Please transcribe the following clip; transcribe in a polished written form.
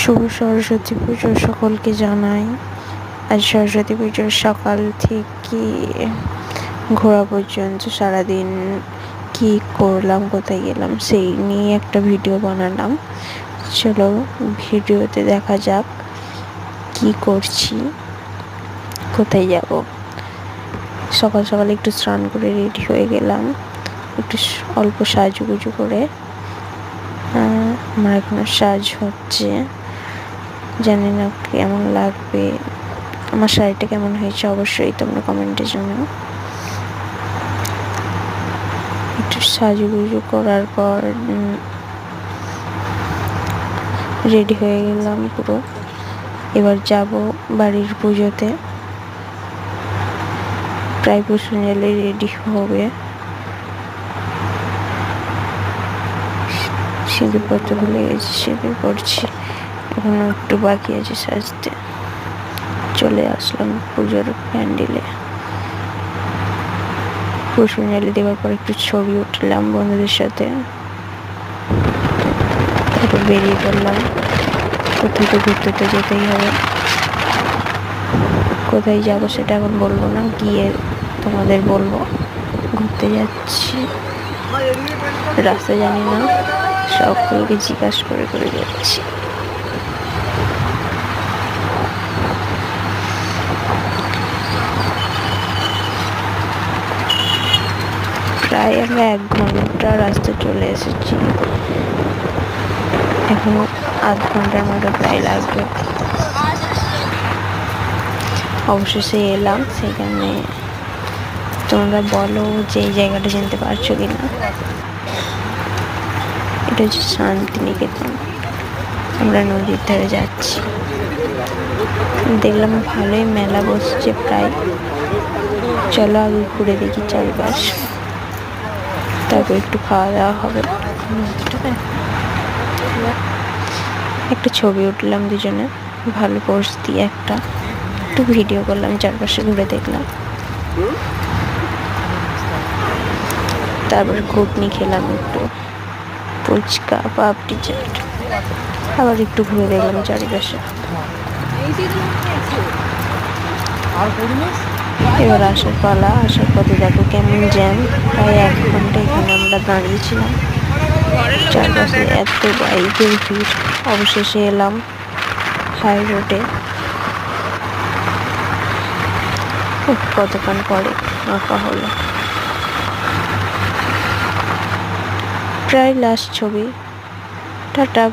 শুভ সরস্বতী পুজো সকলকে জানাই। আজ সরস্বতী পুজোর সকাল থেকে ঘোরা পর্যন্ত সারাদিন কি করলাম, কোথায় গেলাম সেই নিয়ে একটা ভিডিও বানালাম। চলো ভিডিওতে দেখা যাক কি করছি, কোথায় যাব। সকাল সকাল একটু স্নান করে রেডি হয়ে গেলাম, একটু অল্প সাজুগুজু করে। আমার এখনো সাজ হচ্ছে, জানি না কেমন লাগবে, আমার শাড়িটা কেমন হয়েছে অবশ্যই তোমরা কমেন্টে জানাও। একটু সাজুগুজু করার পর রেডি হয়ে গেলাম পুরো। এবার যাব বাড়ির পুজোতে। প্রায় পুষ্পাঞ্জলি রেডি হবে, সিঁদুর পড়তে ভুলে গেছি, সিঁদুর পড়ছি, এখনো একটু বাকি আছে সাজতে। চলে আসলাম পুজোর প্যান্ডেলে। পুষ্পাঞ্জলি দেওয়ার পর একটু ছবি উঠলাম বন্ধুদের সাথে, তারপর বেরিয়ে পড়লাম। কোথাও তো ঘুরতে তো যেতেই হবে, কোথায় যাবো সেটা এখন বলবো না, গিয়ে তোমাদের বলবো। ঘুরতে যাচ্ছি, রাস্তা জানি না, সকলকে জিজ্ঞাসা করে করে যাচ্ছি। প্রায় আমরা 1 ঘন্টা রাস্তা চলে এসেছি, এখনো আধ ঘন্টার মতো প্রায় লাগবে। অবশেষে এলাম, সেখানে তোমরা বলো যে এই জায়গাটা চিনতে পারছো কিনা। এটা হচ্ছে শান্তিনিকেতন। আমরা নদীর ধারে যাচ্ছি, দেখলাম ভালোই মেলা বসছে প্রায়। চলো আগে ঘুরে দেখি চারপাশ, তারপর একটু খাওয়া দাওয়া হবে। একটা ছবি উঠলাম দুজনে, ভালো পোজ দিয়ে একটু ভিডিও করলাম, চারপাশে ঘুরে দেখলাম। তারপর ঘুগনি খেলাম, একটু ফুচকা, পাপড়ি চাট, আবার একটু ঘুরে দেখলাম চারিপাশে। এবার আসার পালা। আসার পথে দেখো কেমন জ্যাম, প্রায় 1 ঘন্টা এখানে আমরা দাঁড়িয়েছিলাম, চারপাশে এত বাইকের ভিড়। অবশেষে এলাম হাই রোডে। কতক্ষণ পরে আঁকা হলো, প্রায় লাস্ট ছবি। টাটা।